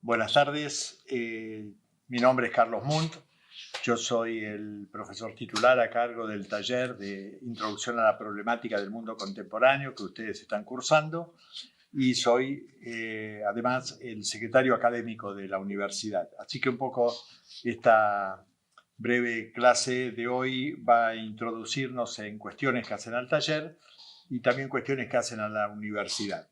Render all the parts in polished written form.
Buenas tardes, mi nombre es Carlos Munt, yo soy el profesor titular a cargo del taller de Introducción a la Problemática del Mundo Contemporáneo que ustedes están cursando y soy además el secretario académico de la universidad. Así que un poco esta breve clase de hoy va a introducirnos en cuestiones que hacen al taller y también cuestiones que hacen a la universidad.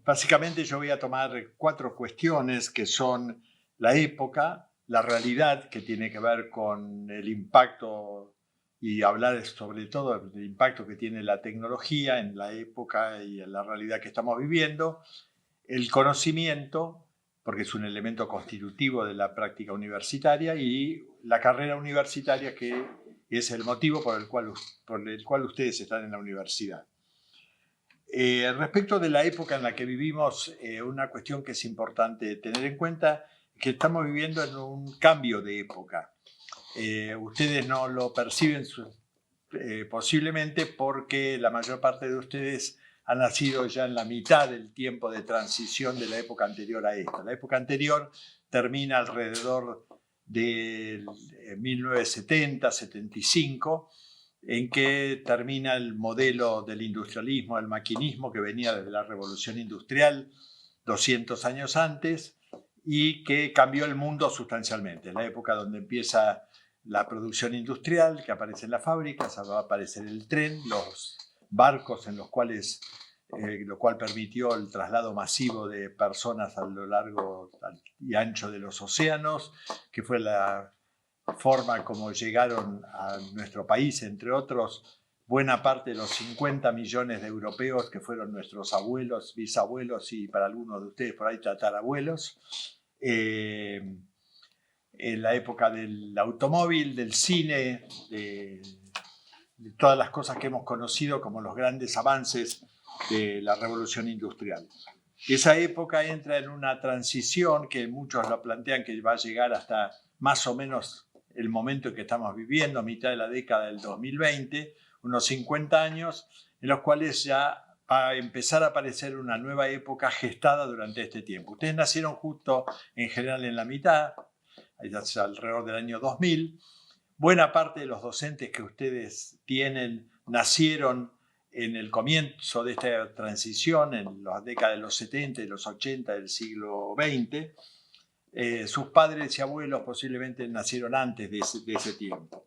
Básicamente yo voy a tomar 4 cuestiones que son la época, la realidad, que tiene que ver con el impacto y hablar sobre todo del impacto que tiene la tecnología en la época y en la realidad que estamos viviendo, el conocimiento, porque es un elemento constitutivo de la práctica universitaria, y la carrera universitaria, que es el motivo por el cual ustedes están en la universidad. Respecto de la época en la que vivimos, una cuestión que es importante tener en cuenta es que estamos viviendo en un cambio de época. Ustedes no lo perciben posiblemente porque la mayor parte de ustedes han nacido ya en la mitad del tiempo de transición de la época anterior a esta. La época anterior termina alrededor de 1970-75, en que termina el modelo del industrialismo, el maquinismo que venía desde la Revolución Industrial 200 años antes y que cambió el mundo sustancialmente. La época donde empieza la producción industrial, que aparece en las fábricas, va a aparecer el tren, los barcos en los cuales, lo cual permitió el traslado masivo de personas a lo largo y ancho de los océanos, que fue la forma como llegaron a nuestro país, entre otros, buena parte de los 50 millones de europeos que fueron nuestros abuelos, bisabuelos y para algunos de ustedes por ahí tatarabuelos. En la época del automóvil, del cine, de todas las cosas que hemos conocido como los grandes avances de la revolución industrial. Esa época entra en una transición que muchos lo plantean que va a llegar hasta más o menos el momento en que estamos viviendo, a mitad de la década del 2020, unos 50 años, en los cuales ya va a empezar a aparecer una nueva época gestada durante este tiempo. Ustedes nacieron justo en general en la mitad, alrededor del año 2000. Buena parte de los docentes que ustedes tienen nacieron en el comienzo de esta transición, en las décadas de los 70 y los 80 del siglo XX. Sus padres y abuelos posiblemente nacieron antes de ese tiempo.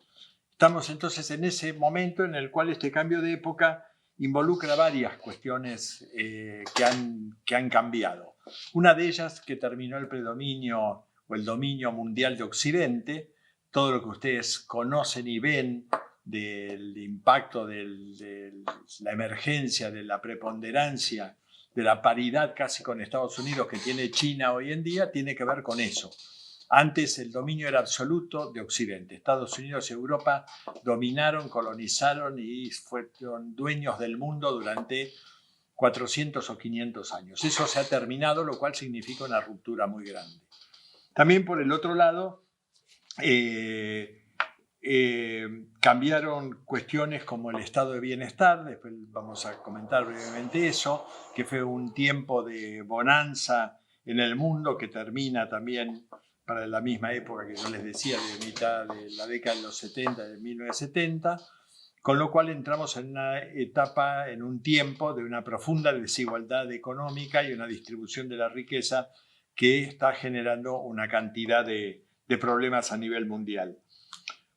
Estamos entonces en ese momento en el cual este cambio de época involucra varias cuestiones que han cambiado. Una de ellas, que terminó el predominio o el dominio mundial de Occidente, todo lo que ustedes conocen y ven del impacto de la emergencia, de la preponderancia, de la paridad casi con Estados Unidos que tiene China hoy en día, tiene que ver con eso. Antes el dominio era absoluto de Occidente. Estados Unidos y Europa dominaron, colonizaron y fueron dueños del mundo durante 400 o 500 años. Eso se ha terminado, lo cual significa una ruptura muy grande. También por el otro lado, cambiaron cuestiones como el estado de bienestar, después vamos a comentar brevemente eso, que fue un tiempo de bonanza en el mundo que termina también para la misma época que yo les decía, de mitad de la década de los 70, de 1970, con lo cual entramos en una etapa, en un tiempo de una profunda desigualdad económica y una distribución de la riqueza que está generando una cantidad de problemas a nivel mundial.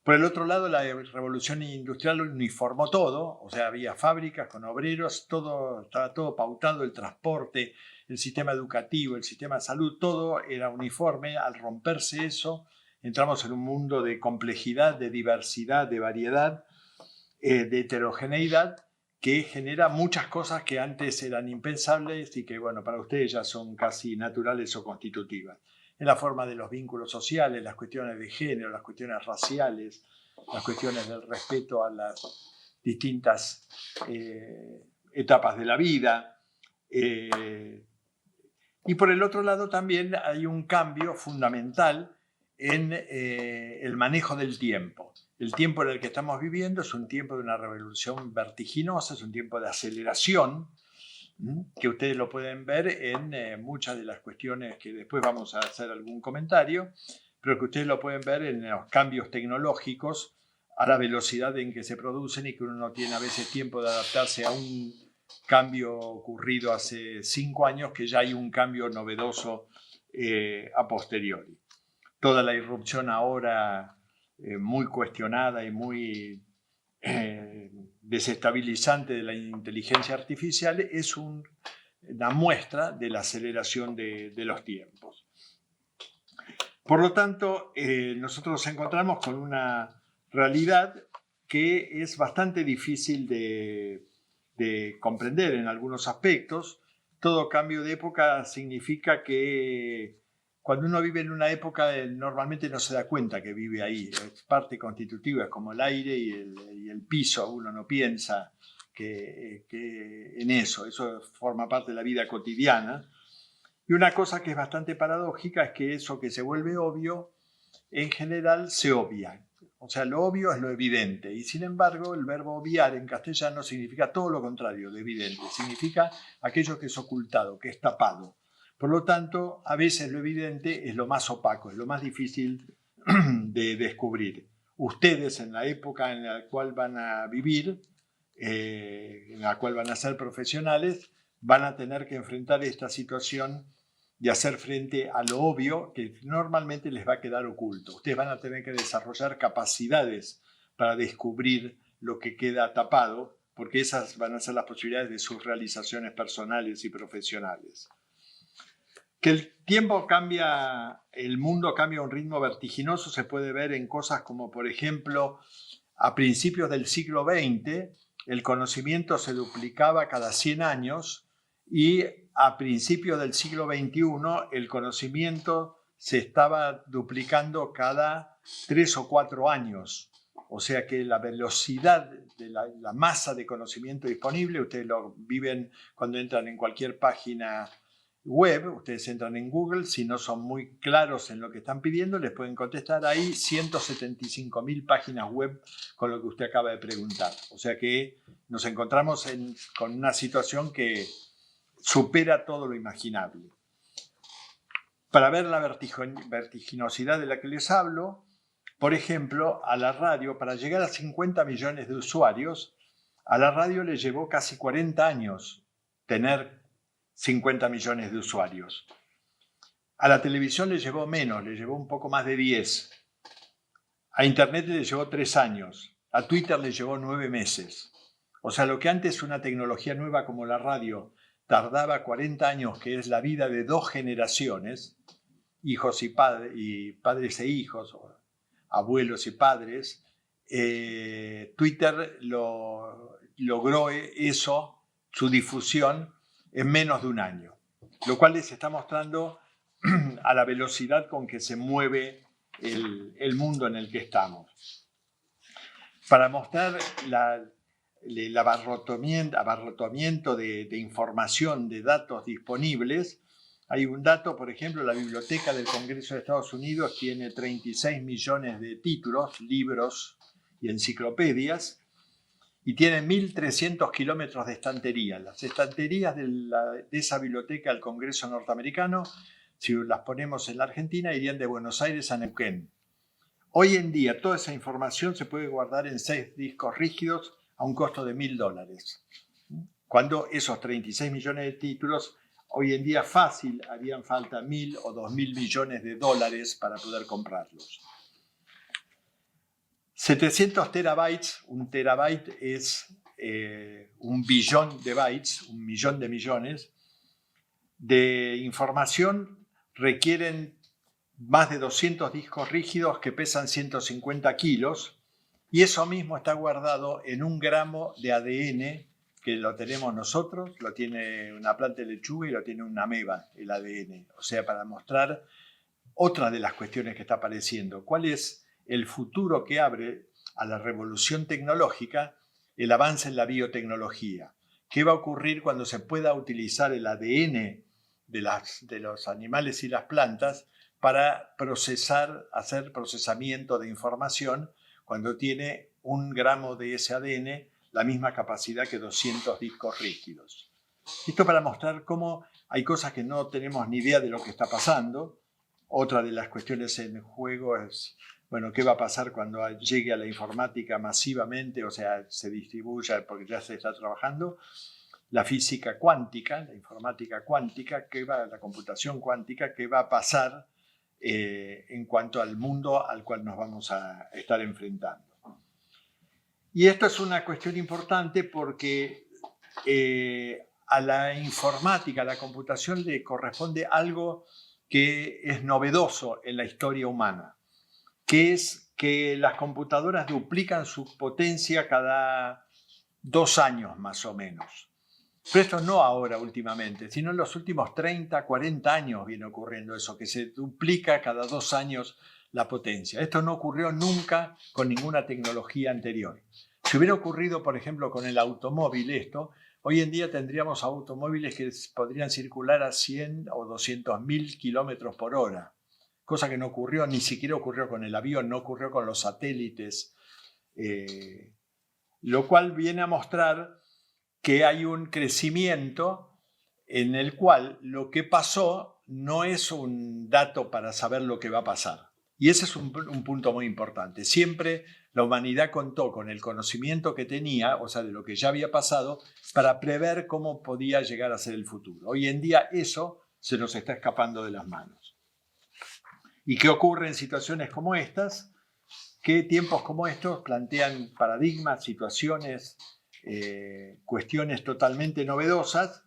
Por el otro lado, la revolución industrial uniformó todo, o sea, había fábricas con obreros, estaba todo pautado, el transporte, el sistema educativo, el sistema de salud, todo era uniforme. Al romperse eso, entramos en un mundo de complejidad, de diversidad, de variedad, de heterogeneidad, que genera muchas cosas que antes eran impensables y que, bueno, para ustedes ya son casi naturales o constitutivas. En la forma de los vínculos sociales, las cuestiones de género, las cuestiones raciales, las cuestiones del respeto a las distintas etapas de la vida. Y por el otro lado también hay un cambio fundamental en el manejo del tiempo. El tiempo en el que estamos viviendo es un tiempo de una revolución vertiginosa, es un tiempo de aceleración, que ustedes lo pueden ver en muchas de las cuestiones que después vamos a hacer algún comentario, pero que ustedes lo pueden ver en los cambios tecnológicos a la velocidad en que se producen y que uno no tiene a veces tiempo de adaptarse a un cambio ocurrido hace 5 años, que ya hay un cambio novedoso a posteriori. Toda la irrupción ahora muy cuestionada y muy desestabilizante de la inteligencia artificial es una muestra de la aceleración de los tiempos. Por lo tanto, nosotros nos encontramos con una realidad que es bastante difícil de comprender en algunos aspectos. Todo cambio de época significa que cuando uno vive en una época normalmente no se da cuenta que vive ahí. Es parte constitutiva, es como el aire y el piso. Uno no piensa que en eso forma parte de la vida cotidiana. Y una cosa que es bastante paradójica es que eso que se vuelve obvio, en general se obvia. O sea, lo obvio es lo evidente. Y sin embargo, el verbo obviar en castellano significa todo lo contrario de evidente. Significa aquello que es ocultado, que es tapado. Por lo tanto, a veces lo evidente es lo más opaco, es lo más difícil de descubrir. Ustedes, en la época en la cual van a vivir, en la cual van a ser profesionales, van a tener que enfrentar esta situación de hacer frente a lo obvio que normalmente les va a quedar oculto. Ustedes van a tener que desarrollar capacidades para descubrir lo que queda tapado, porque esas van a ser las posibilidades de sus realizaciones personales y profesionales. Que el tiempo cambia, el mundo cambia a un ritmo vertiginoso se puede ver en cosas como, por ejemplo, a principios del siglo XX, el conocimiento se duplicaba cada 100 años y a principios del siglo XXI el conocimiento se estaba duplicando cada 3 o 4 años. O sea que la velocidad de la masa de conocimiento disponible, ustedes lo viven cuando entran en cualquier página web, ustedes entran en Google, si no son muy claros en lo que están pidiendo, les pueden contestar ahí 175.000 páginas web con lo que usted acaba de preguntar. O sea que nos encontramos con una situación que supera todo lo imaginable. Para ver la vertiginosidad de la que les hablo, por ejemplo, a la radio, para llegar a 50 millones de usuarios, a la radio le llevó casi 40 años tener 50 millones de usuarios. A la televisión le llevó menos, le llevó un poco más de 10. A Internet le llevó 3 años. A Twitter le llevó 9 meses. O sea, lo que antes una tecnología nueva como la radio tardaba 40 años, que es la vida de 2 generaciones, hijos y padres e hijos, o abuelos y padres, Twitter logró eso, su difusión, en menos de un año, lo cual les está mostrando a la velocidad con que se mueve el mundo en el que estamos. Para mostrar el abarrotamiento de información, de datos disponibles, hay un dato, por ejemplo, la Biblioteca del Congreso de Estados Unidos tiene 36 millones de títulos, libros y enciclopedias, y tiene 1.300 kilómetros de estanterías. Las estanterías de esa biblioteca del Congreso norteamericano, si las ponemos en la Argentina, irían de Buenos Aires a Neuquén. Hoy en día toda esa información se puede guardar en 6 discos rígidos a un costo de $1.000. Cuando esos 36 millones de títulos, hoy en día fácil harían falta 1.000 o 2.000 millones de dólares para poder comprarlos. 700 terabytes, un terabyte es un billón de bytes, un millón de millones de información, requieren más de 200 discos rígidos que pesan 150 kilos y eso mismo está guardado en 1 gramo de ADN que lo tenemos nosotros, lo tiene una planta de lechuga y lo tiene una ameba, el ADN. O sea, para mostrar otra de las cuestiones que está apareciendo. ¿Cuál es el futuro que abre a la revolución tecnológica el avance en la biotecnología? ¿Qué va a ocurrir cuando se pueda utilizar el ADN de los animales y las plantas para hacer procesamiento de información cuando tiene 1 gramo de ese ADN la misma capacidad que 200 discos rígidos? Esto para mostrar cómo hay cosas que no tenemos ni idea de lo que está pasando. Otra de las cuestiones en juego es, bueno, ¿qué va a pasar cuando llegue a la informática masivamente? O sea, se distribuya porque ya se está trabajando. La física cuántica, la informática cuántica, la computación cuántica, ¿qué va a pasar en cuanto al mundo al cual nos vamos a estar enfrentando? Y esto es una cuestión importante porque a la informática, a la computación le corresponde algo que es novedoso en la historia humana, que es que las computadoras duplican su potencia cada 2 años más o menos. Pero esto no ahora últimamente, sino en los últimos 30, 40 años viene ocurriendo eso, que se duplica cada 2 años la potencia. Esto no ocurrió nunca con ninguna tecnología anterior. Si hubiera ocurrido, por ejemplo, con el automóvil esto, hoy en día tendríamos automóviles que podrían circular a 100 o 200.000 kilómetros por hora, cosa que no ocurrió, ni siquiera ocurrió con el avión, no ocurrió con los satélites, lo cual viene a mostrar que hay un crecimiento en el cual lo que pasó no es un dato para saber lo que va a pasar. Y ese es un punto muy importante. Siempre la humanidad contó con el conocimiento que tenía, o sea, de lo que ya había pasado, para prever cómo podía llegar a ser el futuro. Hoy en día eso se nos está escapando de las manos. ¿Y qué ocurre en situaciones como estas? Que tiempos como estos plantean paradigmas, situaciones, cuestiones totalmente novedosas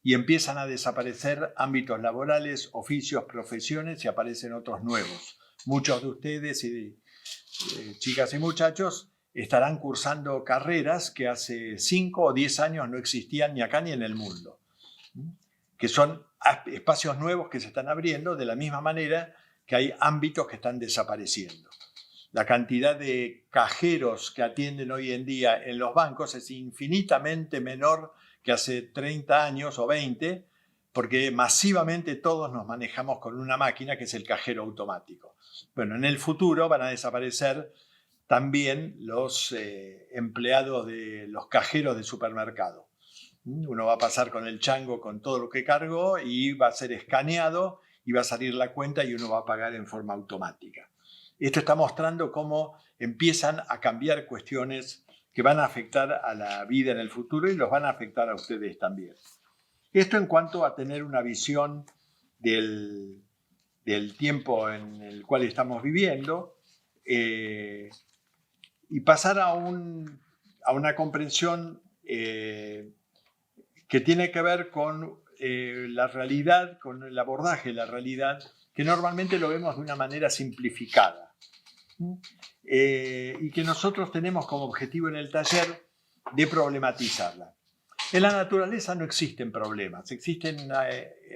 y empiezan a desaparecer ámbitos laborales, oficios, profesiones y aparecen otros nuevos. Muchos de ustedes, chicas y muchachos, estarán cursando carreras que hace 5 o 10 años no existían ni acá ni en el mundo, que son espacios nuevos que se están abriendo de la misma manera que hay ámbitos que están desapareciendo. La cantidad de cajeros que atienden hoy en día en los bancos es infinitamente menor que hace 30 años o 20, porque masivamente todos nos manejamos con una máquina que es el cajero automático. Bueno, en el futuro van a desaparecer también los empleados de los cajeros de supermercado. Uno va a pasar con el chango con todo lo que cargó y va a ser escaneado y va a salir la cuenta y uno va a pagar en forma automática. Esto está mostrando cómo empiezan a cambiar cuestiones que van a afectar a la vida en el futuro y los van a afectar a ustedes también. Esto en cuanto a tener una visión del tiempo en el cual estamos viviendo y pasar a una comprensión que tiene que ver con la realidad, con el abordaje de la realidad, que normalmente lo vemos de una manera simplificada. Y que nosotros tenemos como objetivo en el taller de problematizarla. En la naturaleza no existen problemas, existen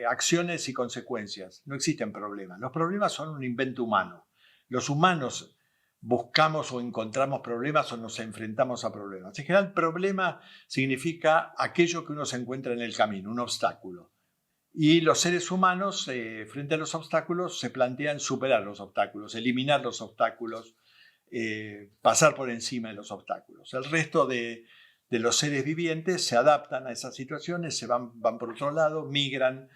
acciones y consecuencias, no existen problemas. Los problemas son un invento humano. Los humanos buscamos o encontramos problemas o nos enfrentamos a problemas. En general, problema significa aquello que uno se encuentra en el camino, un obstáculo. Y los seres humanos, frente a los obstáculos, se plantean superar los obstáculos, eliminar los obstáculos, pasar por encima de los obstáculos. El resto de los seres vivientes se adaptan a esas situaciones, se van por otro lado, migran,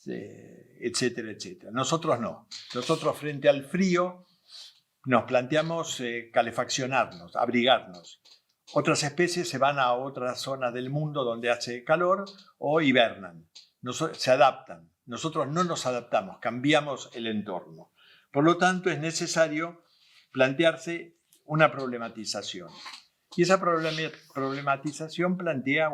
etcétera, etcétera. Nosotros no. Nosotros frente al frío nos planteamos calefaccionarnos, abrigarnos. Otras especies se van a otras zonas del mundo donde hace calor o hibernan. Se adaptan. Nosotros no nos adaptamos, cambiamos el entorno. Por lo tanto, es necesario plantearse una problematización. Y esa problematización plantea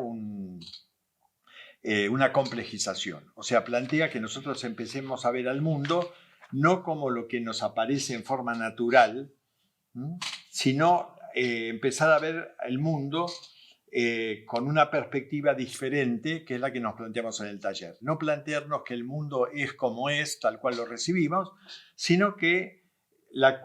una complejización. O sea, plantea que nosotros empecemos a ver al mundo no como lo que nos aparece en forma natural, sino empezar a ver el mundo con una perspectiva diferente, que es la que nos planteamos en el taller. No plantearnos que el mundo es como es, tal cual lo recibimos, sino que la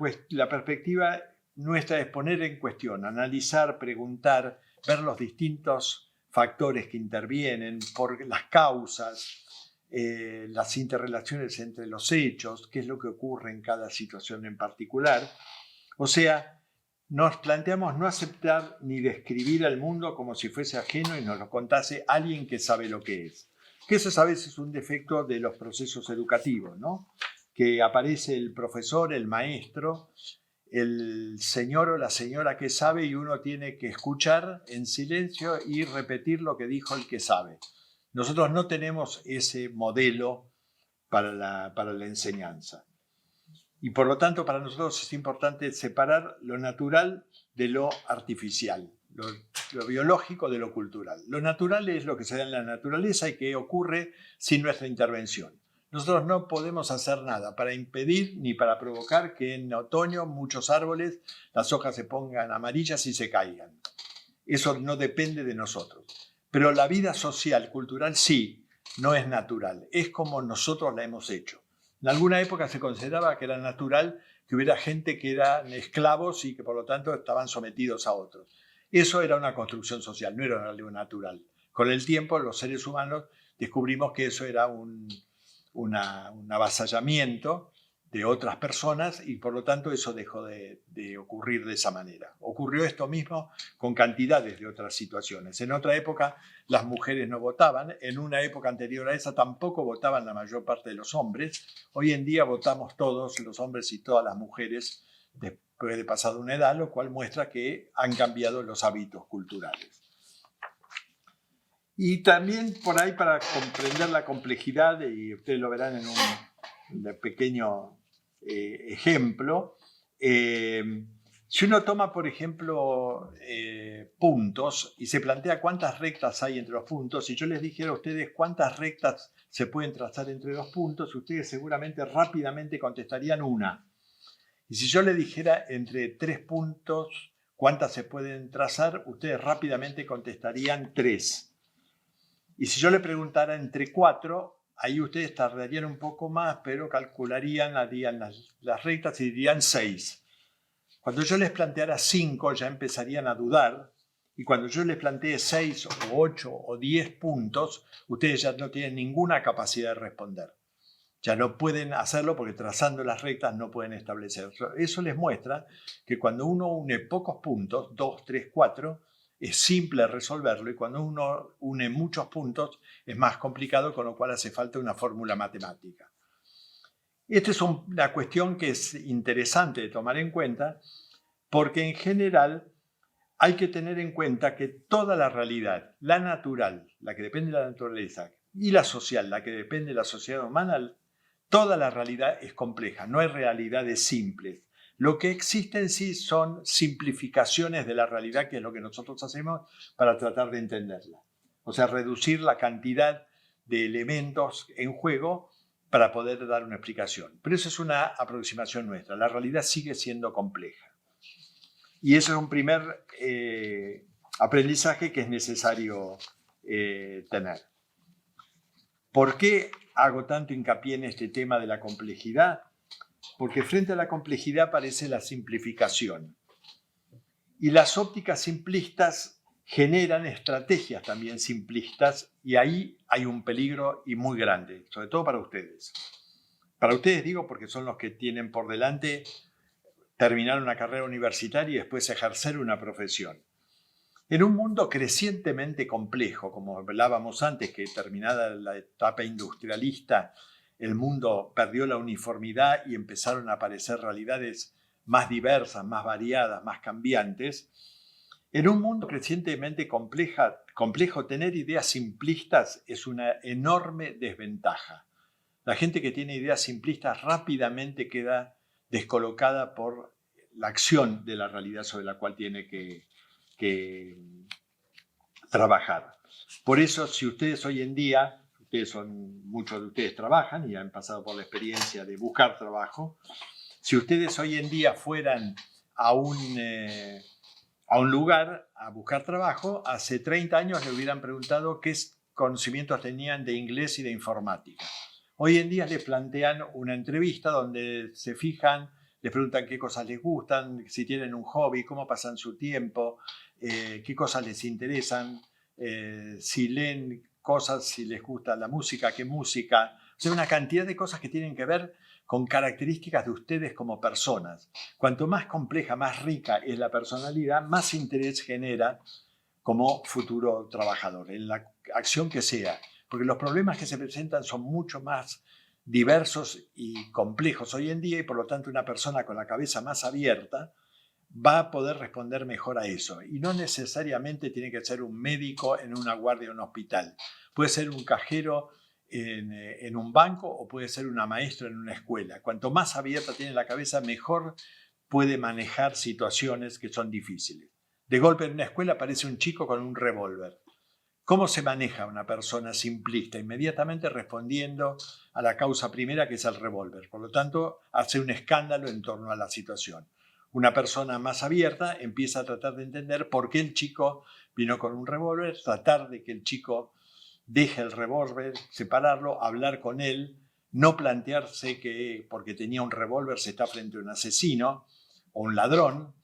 perspectiva nuestra es poner en cuestión, analizar, preguntar, ver los distintos factores que intervienen, por las causas, las interrelaciones entre los hechos, qué es lo que ocurre en cada situación en particular. O sea, nos planteamos no aceptar ni describir al mundo como si fuese ajeno y nos lo contase alguien que sabe lo que es. Que eso es a veces un defecto de los procesos educativos, ¿no? Que aparece el profesor, el maestro, el señor o la señora que sabe y uno tiene que escuchar en silencio y repetir lo que dijo el que sabe. Nosotros no tenemos ese modelo para la enseñanza. Y por lo tanto, para nosotros es importante separar lo natural de lo artificial, lo biológico de lo cultural. Lo natural es lo que se da en la naturaleza y que ocurre sin nuestra intervención. Nosotros no podemos hacer nada para impedir ni para provocar que en otoño muchos árboles las hojas se pongan amarillas y se caigan. Eso no depende de nosotros. Pero la vida social, cultural, sí, no es natural. Es como nosotros la hemos hecho. En alguna época se consideraba que era natural que hubiera gente que eran esclavos y que por lo tanto estaban sometidos a otros. Eso era una construcción social, no era algo natural. Con el tiempo los seres humanos descubrimos que eso era un avasallamiento de otras personas y por lo tanto eso dejó de ocurrir de esa manera. Ocurrió esto mismo con cantidades de otras situaciones. En otra época las mujeres no votaban, en una época anterior a esa tampoco votaban la mayor parte de los hombres. Hoy en día votamos todos, los hombres y todas las mujeres, después de pasada una edad, lo cual muestra que han cambiado los hábitos culturales. Y también por ahí para comprender la complejidad, y ustedes lo verán en un pequeño ejemplo, si uno toma, por ejemplo, puntos y se plantea cuántas rectas hay entre los puntos, si yo les dijera a ustedes cuántas rectas se pueden trazar entre los puntos, ustedes seguramente rápidamente contestarían una. Y si yo les dijera entre 3 puntos cuántas se pueden trazar, ustedes rápidamente contestarían 3. Y si yo le preguntara entre 4, ahí ustedes tardarían un poco más, pero calcularían, harían las rectas y dirían 6. Cuando yo les planteara 5, ya empezarían a dudar. Y cuando yo les plantee 6 o 8 o 10 puntos, ustedes ya no tienen ninguna capacidad de responder. Ya no pueden hacerlo porque trazando las rectas no pueden establecer. Eso les muestra que cuando uno une pocos puntos, 2, 3, 4, es simple resolverlo y cuando uno une muchos puntos es más complicado, con lo cual hace falta una fórmula matemática. Esta es una cuestión que es interesante de tomar en cuenta porque en general hay que tener en cuenta que toda la realidad, la natural, la que depende de la naturaleza, y la social, la que depende de la sociedad humana, toda la realidad es compleja, no hay realidades simples. Lo que existe en sí son simplificaciones de la realidad, que es lo que nosotros hacemos para tratar de entenderla. O sea, reducir la cantidad de elementos en juego para poder dar una explicación. Pero eso es una aproximación nuestra. La realidad sigue siendo compleja. Y eso es un primer aprendizaje que es necesario tener. ¿Por qué hago tanto hincapié en este tema de la complejidad? Porque frente a la complejidad aparece la simplificación. Y las ópticas simplistas generan estrategias también simplistas y ahí hay un peligro y muy grande, sobre todo para ustedes. Para ustedes digo porque son los que tienen por delante terminar una carrera universitaria y después ejercer una profesión. En un mundo crecientemente complejo, como hablábamos antes, que terminada la etapa industrialista, el mundo perdió la uniformidad y empezaron a aparecer realidades más diversas, más variadas, más cambiantes. En un mundo crecientemente complejo, tener ideas simplistas es una enorme desventaja. La gente que tiene ideas simplistas rápidamente queda descolocada por la acción de la realidad sobre la cual tiene que trabajar. Por eso, si ustedes hoy en día, muchos de ustedes trabajan y han pasado por la experiencia de buscar trabajo, si ustedes hoy en día fueran a un lugar a buscar trabajo, hace 30 años le hubieran preguntado qué conocimientos tenían de inglés y de informática. Hoy en día les plantean una entrevista donde se fijan, les preguntan qué cosas les gustan, si tienen un hobby, cómo pasan su tiempo, qué cosas les interesan, si leen cosas, si les gusta la música, qué música, O sea, una cantidad de cosas que tienen que ver con características de ustedes como personas. Cuanto más compleja, más rica es la personalidad, más interés genera como futuro trabajador, en la acción que sea. Porque los problemas que se presentan son mucho más diversos y complejos hoy en día y por lo tanto una persona con la cabeza más abierta va a poder responder mejor a eso. Y no necesariamente tiene que ser un médico en una guardia en un hospital. Puede ser un cajero en un banco o puede ser una maestra en una escuela. Cuanto más abierta tiene la cabeza, mejor puede manejar situaciones que son difíciles. De golpe en una escuela aparece un chico con un revólver. ¿Cómo se maneja una persona simplista? Inmediatamente respondiendo a la causa primera, que es el revólver. Por lo tanto, hace un escándalo en torno a la situación. Una persona más abierta empieza a tratar de entender por qué el chico vino con un revólver, tratar de que el chico deje el revólver, separarlo, hablar con él, no plantearse que porque tenía un revólver se está frente a un asesino o un ladrón.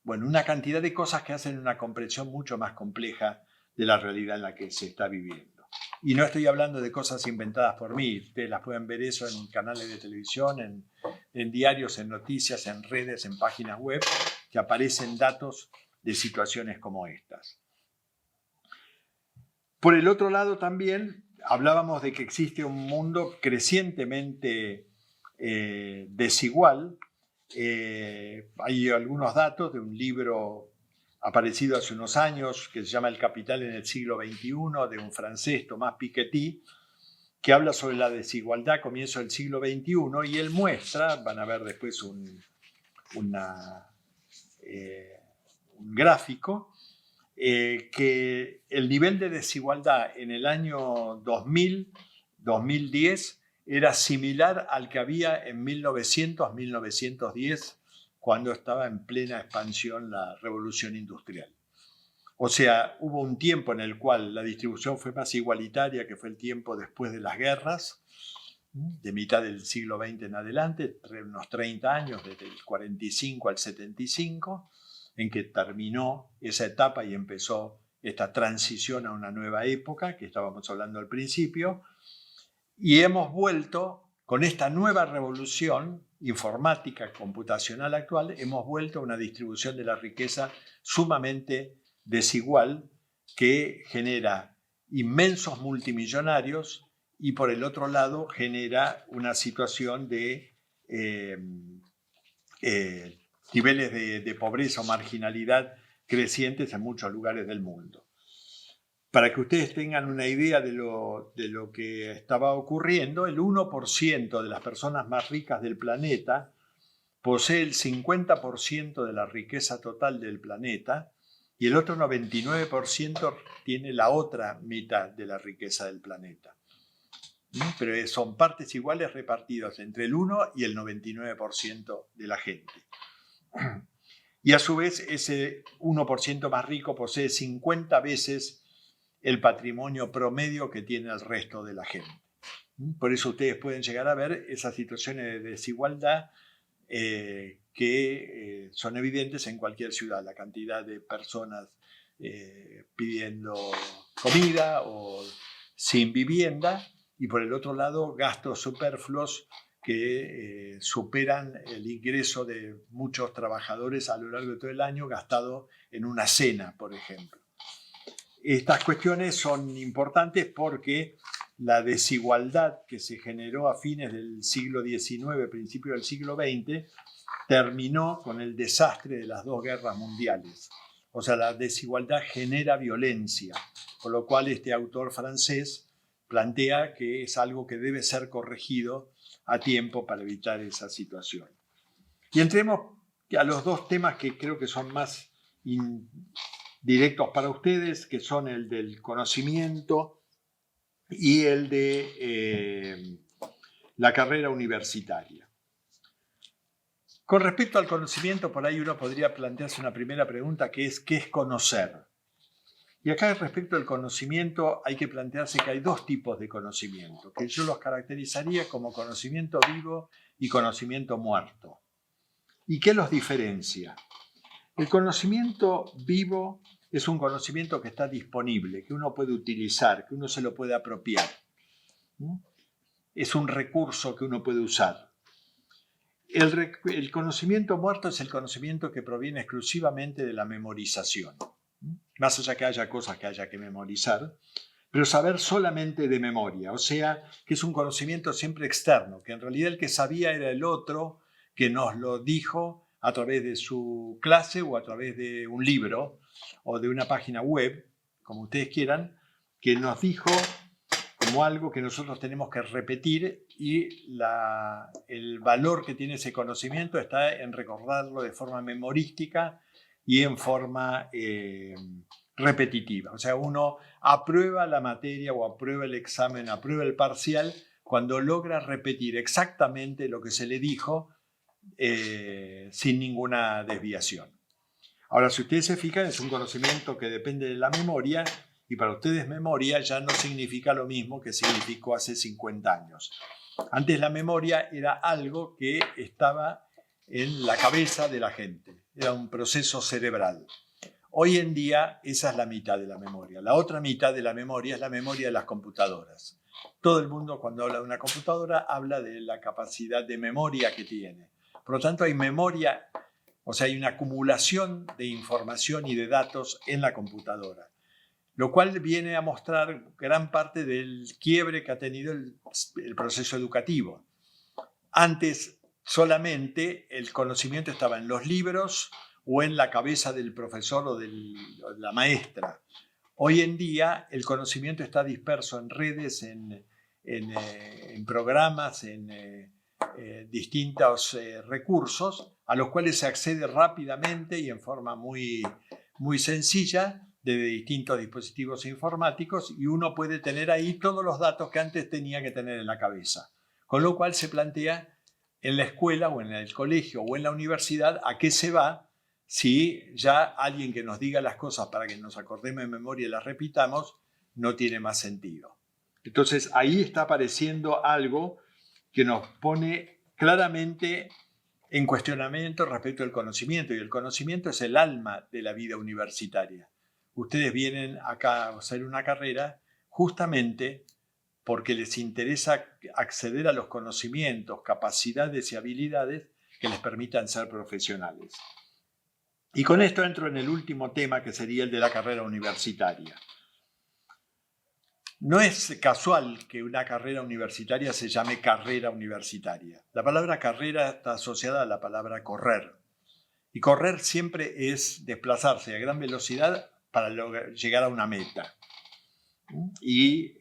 Bueno, una cantidad de cosas que hacen una comprensión mucho más compleja de la realidad en la que se está viviendo. Y no estoy hablando de cosas inventadas por mí, ustedes las pueden ver eso en canales de televisión, en diarios, en noticias, en redes, en páginas web, que aparecen datos de situaciones como estas. Por el otro lado también hablábamos de que existe un mundo crecientemente desigual. Hay algunos datos de un libro aparecido hace unos años que se llama El Capital en el siglo XXI, de un francés, Thomas Piketty, que habla sobre la desigualdad a comienzo del siglo XXI y él muestra, van a ver después un gráfico, que el nivel de desigualdad en el año 2010 era similar al que había en 1900-1910, cuando estaba en plena expansión la revolución industrial. O sea, hubo un tiempo en el cual la distribución fue más igualitaria, que fue el tiempo después de las guerras, de mitad del siglo XX en adelante, unos 30 años, desde el 45 al 75, en que terminó esa etapa y empezó esta transición a una nueva época, que estábamos hablando al principio, y hemos vuelto, con esta nueva revolución informática, computacional actual, hemos vuelto a una distribución de la riqueza sumamente desigual que genera inmensos multimillonarios y por el otro lado genera una situación de niveles de pobreza o marginalidad crecientes en muchos lugares del mundo. Para que ustedes tengan una idea de lo que estaba ocurriendo, el 1% de las personas más ricas del planeta posee el 50% de la riqueza total del planeta y el otro 99% tiene la otra mitad de la riqueza del planeta. Pero son partes iguales repartidas entre el 1 y el 99% de la gente. Y a su vez ese 1% más rico posee 50 veces el patrimonio promedio que tiene el resto de la gente. Por eso ustedes pueden llegar a ver esas situaciones de desigualdad que son evidentes en cualquier ciudad. La cantidad de personas pidiendo comida o sin vivienda y por el otro lado gastos superfluos que superan el ingreso de muchos trabajadores a lo largo de todo el año gastado en una cena, por ejemplo. Estas cuestiones son importantes porque la desigualdad que se generó a fines del siglo XIX, principios del siglo XX, terminó con el desastre de las dos guerras mundiales. O sea, la desigualdad genera violencia, por lo cual este autor francés plantea que es algo que debe ser corregido a tiempo para evitar esa situación. Y entremos a los dos temas que creo que son más directos para ustedes, que son el del conocimiento y el de la carrera universitaria. Con respecto al conocimiento, por ahí uno podría plantearse una primera pregunta que es ¿qué es conocer? Y acá respecto al conocimiento hay que plantearse que hay dos tipos de conocimiento, que yo los caracterizaría como conocimiento vivo y conocimiento muerto. ¿Y qué los diferencia? El conocimiento vivo es un conocimiento que está disponible, que uno puede utilizar, que uno se lo puede apropiar. es un recurso que uno puede usar. El conocimiento muerto es el conocimiento que proviene exclusivamente de la memorización. Más allá que haya cosas que haya que memorizar, pero saber solamente de memoria, o sea, que es un conocimiento siempre externo, que en realidad el que sabía era el otro, que nos lo dijo a través de su clase o a través de un libro o de una página web, como ustedes quieran, que nos dijo como algo que nosotros tenemos que repetir, y el valor que tiene ese conocimiento está en recordarlo de forma memorística y en forma repetitiva. O sea, uno aprueba la materia o aprueba el examen, aprueba el parcial cuando logra repetir exactamente lo que se le dijo sin ninguna desviación. Ahora, si ustedes se fijan, es un conocimiento que depende de la memoria, y para ustedes memoria ya no significa lo mismo que significó hace 50 años. Antes la memoria era algo que estaba en la cabeza de la gente, era un proceso cerebral. Hoy en día esa es la mitad de la memoria. La otra mitad de la memoria es la memoria de las computadoras. Todo el mundo cuando habla de una computadora habla de la capacidad de memoria que tiene. Por lo tanto hay memoria, o sea, hay una acumulación de información y de datos en la computadora, lo cual viene a mostrar gran parte del quiebre que ha tenido el proceso educativo. Antes solamente el conocimiento estaba en los libros o en la cabeza del profesor o de la maestra. Hoy en día el conocimiento está disperso en redes, en programas, en distintos recursos a los cuales se accede rápidamente y en forma muy, muy sencilla desde distintos dispositivos informáticos, y uno puede tener ahí todos los datos que antes tenía que tener en la cabeza. Con lo cual se plantea en la escuela o en el colegio o en la universidad a qué se va si ya alguien que nos diga las cosas para que nos acordemos de memoria y las repitamos no tiene más sentido. Entonces ahí está apareciendo algo que nos pone claramente en cuestionamiento respecto al conocimiento, y el conocimiento es el alma de la vida universitaria. Ustedes vienen acá a hacer una carrera justamente porque les interesa acceder a los conocimientos, capacidades y habilidades que les permitan ser profesionales. Y con esto entro en el último tema, que sería el de la carrera universitaria. No es casual que una carrera universitaria se llame carrera universitaria. La palabra carrera está asociada a la palabra correr. Y correr siempre es desplazarse a gran velocidad para llegar a una meta. Y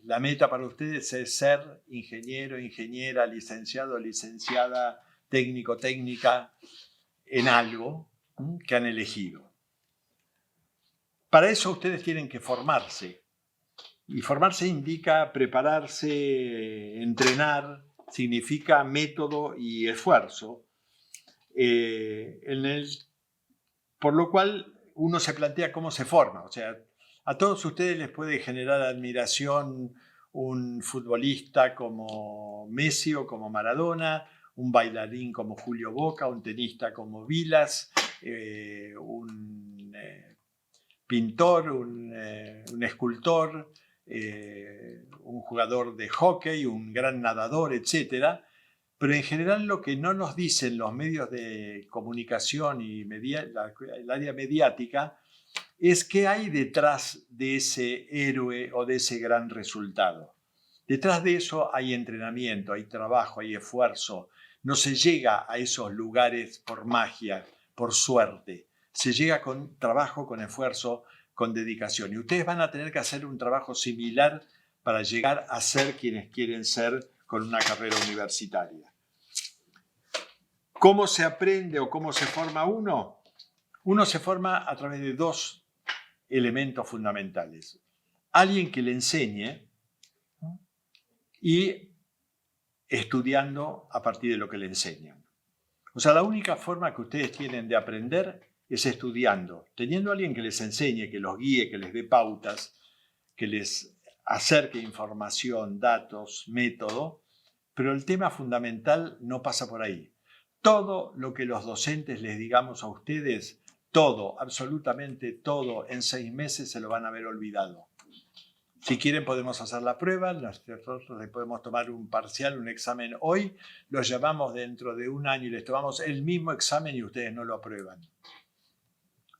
la meta para ustedes es ser ingeniero, ingeniera, licenciado, licenciada, técnico, técnica en algo que han elegido. Para eso ustedes tienen que formarse. Y formarse indica prepararse, entrenar, significa método y esfuerzo. Por lo cual uno se plantea cómo se forma. O sea, a todos ustedes les puede generar admiración un futbolista como Messi o como Maradona, un bailarín como Julio Boca, un tenista como Vilas, un pintor, un escultor, un jugador de hockey, un gran nadador, etc. Pero en general lo que no nos dicen los medios de comunicación y el área mediática es qué hay detrás de ese héroe o de ese gran resultado. Detrás de eso hay entrenamiento, hay trabajo, hay esfuerzo. No se llega a esos lugares por magia, por suerte. Se llega con trabajo, con esfuerzo, con dedicación. Y ustedes van a tener que hacer un trabajo similar para llegar a ser quienes quieren ser con una carrera universitaria. ¿Cómo se aprende o cómo se forma uno? Uno se forma a través de dos elementos fundamentales. Alguien que le enseñe y estudiando a partir de lo que le enseñan. O sea, la única forma que ustedes tienen de aprender es estudiando, teniendo a alguien que les enseñe, que los guíe, que les dé pautas, que les acerque información, datos, método, pero el tema fundamental no pasa por ahí. Todo lo que los docentes les digamos a ustedes, todo, absolutamente todo, en 6 meses se lo van a haber olvidado. Si quieren podemos hacer la prueba, nosotros le podemos tomar un parcial, un examen hoy, los llevamos dentro de un año y les tomamos el mismo examen y ustedes no lo aprueban.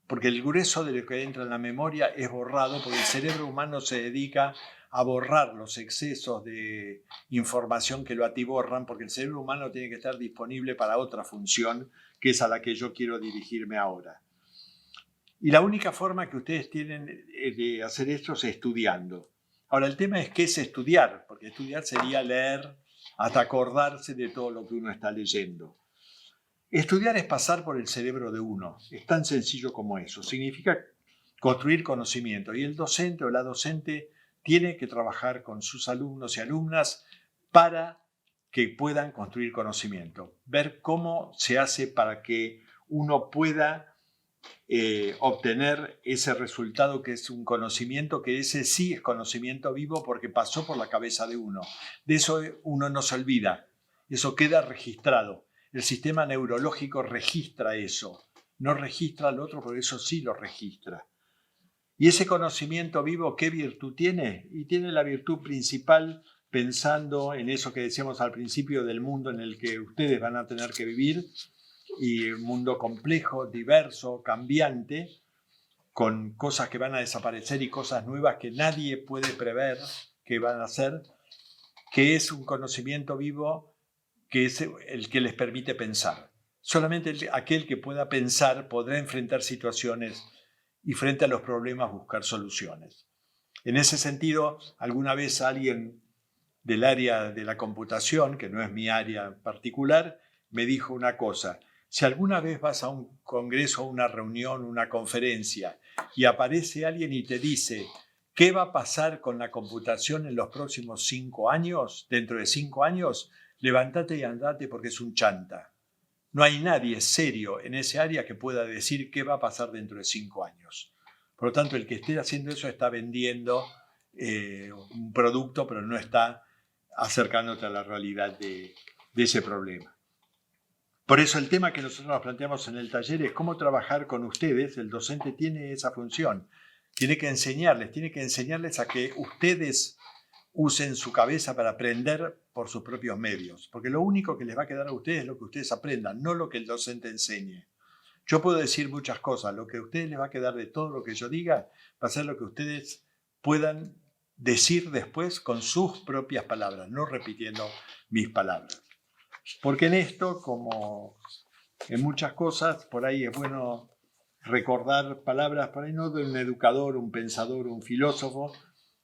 Porque el grueso de lo que entra en la memoria es borrado, porque el cerebro humano se dedica a borrar los excesos de información que lo atiborran, porque el cerebro humano tiene que estar disponible para otra función, que es a la que yo quiero dirigirme ahora. Y la única forma que ustedes tienen de hacer esto es estudiando. Ahora, el tema es qué es estudiar, porque estudiar sería leer hasta acordarse de todo lo que uno está leyendo. Estudiar es pasar por el cerebro de uno, es tan sencillo como eso. Significa construir conocimiento y el docente o la docente tiene que trabajar con sus alumnos y alumnas para que puedan construir conocimiento. Ver cómo se hace para que uno pueda obtener ese resultado que es un conocimiento, que ese sí es conocimiento vivo porque pasó por la cabeza de uno. De eso uno no se olvida, eso queda registrado. El sistema neurológico registra eso, no registra al otro, pero eso sí lo registra. Y ese conocimiento vivo, ¿qué virtud tiene? Y tiene la virtud principal, pensando en eso que decíamos al principio del mundo en el que ustedes van a tener que vivir, y un mundo complejo, diverso, cambiante, con cosas que van a desaparecer y cosas nuevas que nadie puede prever que van a ser, que es un conocimiento vivo que es el que les permite pensar. Solamente aquel que pueda pensar podrá enfrentar situaciones y frente a los problemas buscar soluciones. En ese sentido, alguna vez alguien del área de la computación, que no es mi área particular, me dijo una cosa: si alguna vez vas a un congreso, a una reunión, una conferencia, y aparece alguien y te dice ¿qué va a pasar con la computación en los próximos 5 años? Dentro de 5 años, levántate y andate porque es un chanta. No hay nadie serio en ese área que pueda decir qué va a pasar dentro de 5 años. Por lo tanto, el que esté haciendo eso está vendiendo un producto, pero no está acercándote a la realidad de ese problema. Por eso el tema que nosotros nos planteamos en el taller es cómo trabajar con ustedes. El docente tiene esa función. Tiene que enseñarles a que ustedes usen su cabeza para aprender por sus propios medios. Porque lo único que les va a quedar a ustedes es lo que ustedes aprendan, no lo que el docente enseñe. Yo puedo decir muchas cosas. Lo que a ustedes les va a quedar de todo lo que yo diga va a ser lo que ustedes puedan decir después con sus propias palabras, no repitiendo mis palabras. Porque en esto, como en muchas cosas, por ahí es bueno recordar palabras, por ahí no de un educador, un pensador, un filósofo,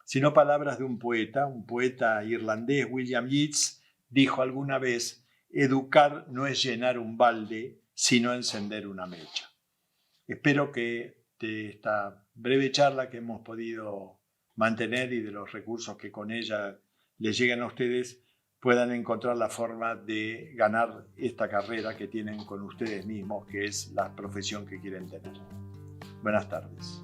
sino palabras de un poeta irlandés, William Yeats, dijo alguna vez: educar no es llenar un balde, sino encender una mecha. Espero que de esta breve charla que hemos podido mantener y de los recursos que con ella les lleguen a ustedes, puedan encontrar la forma de ganar esta carrera que tienen con ustedes mismos, que es la profesión que quieren tener. Buenas tardes.